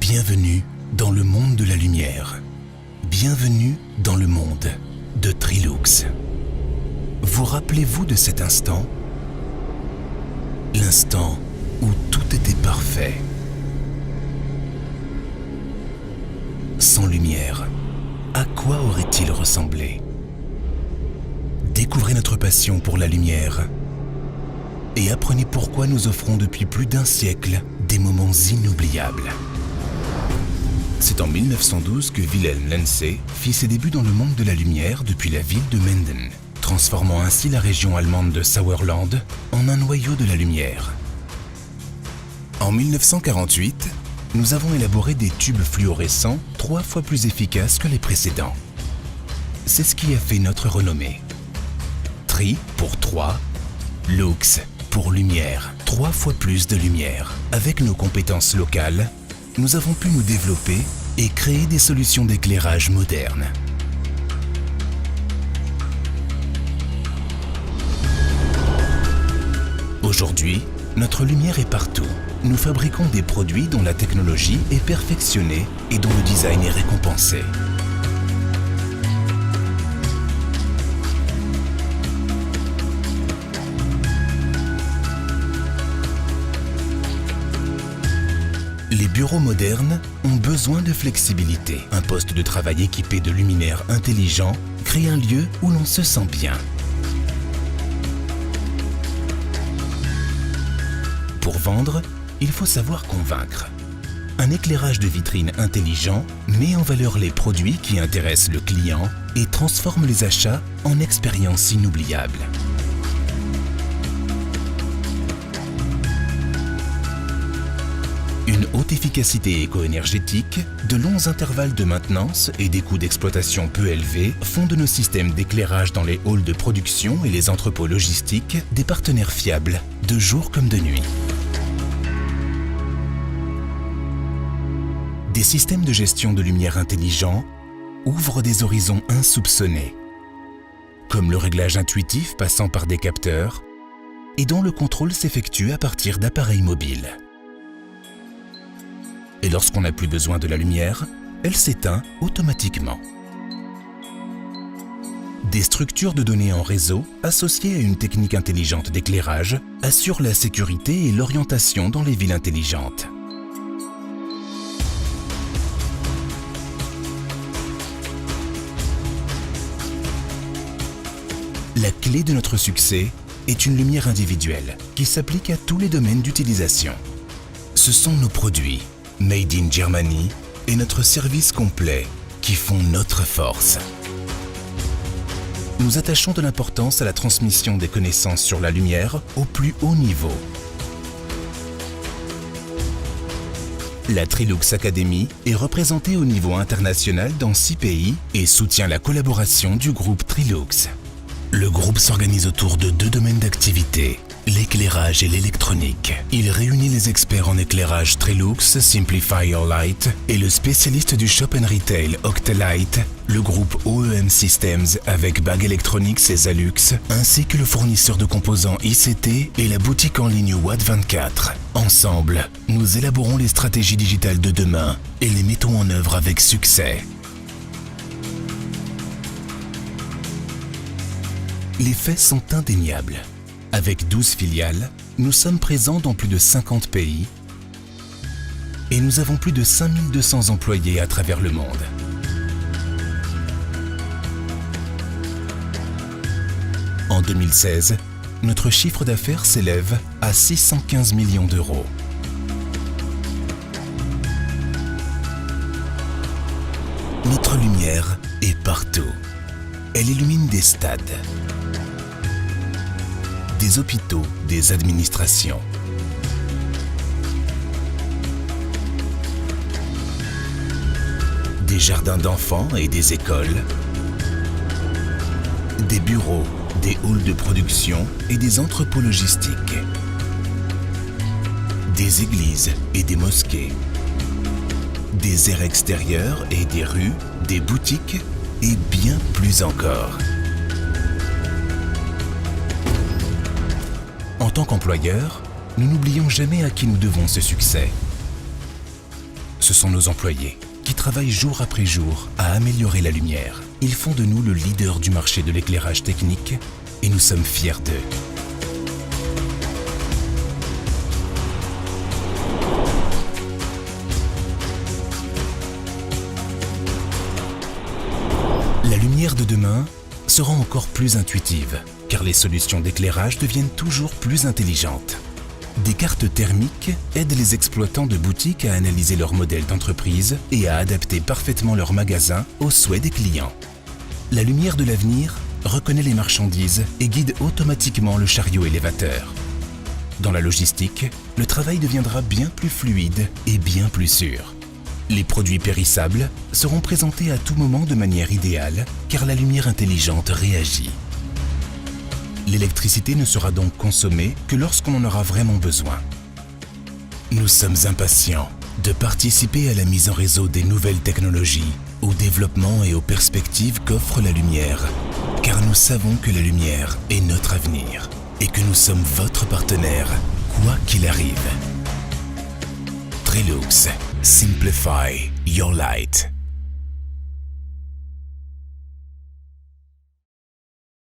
Bienvenue dans le monde de la lumière. Bienvenue dans le monde de Trilux. Vous rappelez-vous de cet instant? L'instant où tout était parfait. Sans lumière, à quoi aurait-il ressemblé? Découvrez notre passion pour la lumière et apprenez pourquoi nous offrons depuis plus d'un siècle des moments inoubliables. C'est en 1912 que Wilhelm Lense fit ses débuts dans le monde de la lumière depuis la ville de Menden, transformant ainsi la région allemande de Sauerland en un noyau de la lumière. En 1948, nous avons élaboré des tubes fluorescents 3 fois plus efficaces que les précédents. C'est ce qui a fait notre renommée. Tri pour 3, Lux pour lumière, 3 fois plus de lumière. Avec nos compétences locales, nous avons pu nous développer et créer des solutions d'éclairage modernes. Aujourd'hui, notre lumière est partout. Nous fabriquons des produits dont la technologie est perfectionnée et dont le design est récompensé. Les bureaux modernes ont besoin de flexibilité. Un poste de travail équipé de luminaires intelligents crée un lieu où l'on se sent bien. Pour vendre, il faut savoir convaincre. Un éclairage de vitrine intelligent met en valeur les produits qui intéressent le client et transforme les achats en expériences inoubliables. Une haute efficacité éco-énergétique, de longs intervalles de maintenance et des coûts d'exploitation peu élevés font de nos systèmes d'éclairage dans les halls de production et les entrepôts logistiques des partenaires fiables, de jour comme de nuit. Des systèmes de gestion de lumière intelligents ouvrent des horizons insoupçonnés, comme le réglage intuitif passant par des capteurs et dont le contrôle s'effectue à partir d'appareils mobiles. Et lorsqu'on n'a plus besoin de la lumière, elle s'éteint automatiquement. Des structures de données en réseau, associées à une technique intelligente d'éclairage, assurent la sécurité et l'orientation dans les villes intelligentes. La clé de notre succès est une lumière individuelle qui s'applique à tous les domaines d'utilisation. Ce sont nos produits, Made in Germany, et notre service complet qui font notre force. Nous attachons de l'importance à la transmission des connaissances sur la lumière au plus haut niveau. La Trilux Academy est représentée au niveau international dans 6 pays et soutient la collaboration du groupe Trilux. Le groupe s'organise autour de 2 domaines d'activité, l'éclairage et l'électronique. Il réunit les experts en éclairage Trilux, Simplify Your Light, et le spécialiste du shop and retail Octalight, le groupe OEM Systems avec Bag Electronics et Zalux, ainsi que le fournisseur de composants ICT et la boutique en ligne Watt24. Ensemble, nous élaborons les stratégies digitales de demain et les mettons en œuvre avec succès. Les faits sont indéniables. Avec 12 filiales, nous sommes présents dans plus de 50 pays et nous avons plus de 5200 employés à travers le monde. En 2016, notre chiffre d'affaires s'élève à 615 millions d'euros. Notre lumière est partout. Elle illumine des stades, des hôpitaux, des administrations. Des jardins d'enfants et des écoles. Des bureaux, des halls de production et des entrepôts logistiques. Des églises et des mosquées. Des aires extérieures et des rues, des boutiques et bien plus encore. En tant qu'employeur, nous n'oublions jamais à qui nous devons ce succès. ce sont nos employés qui travaillent jour après jour à améliorer la lumière. Ils font de nous le leader du marché de l'éclairage technique et nous sommes fiers d'eux. La lumière de demain sera encore plus intuitive, car les solutions d'éclairage deviennent toujours plus intelligentes. Des cartes thermiques aident les exploitants de boutiques à analyser leur modèle d'entreprise et à adapter parfaitement leur magasin aux souhaits des clients. La lumière de l'avenir reconnaît les marchandises et guide automatiquement le chariot élévateur. Dans la logistique, le travail deviendra bien plus fluide et bien plus sûr. Les produits périssables seront présentés à tout moment de manière idéale, car la lumière intelligente réagit. L'électricité ne sera donc consommée que lorsqu'on en aura vraiment besoin. Nous sommes impatients de participer à la mise en réseau des nouvelles technologies, au développement et aux perspectives qu'offre la lumière, car nous savons que la lumière est notre avenir et que nous sommes votre partenaire, quoi qu'il arrive. Trelux, simplify your light.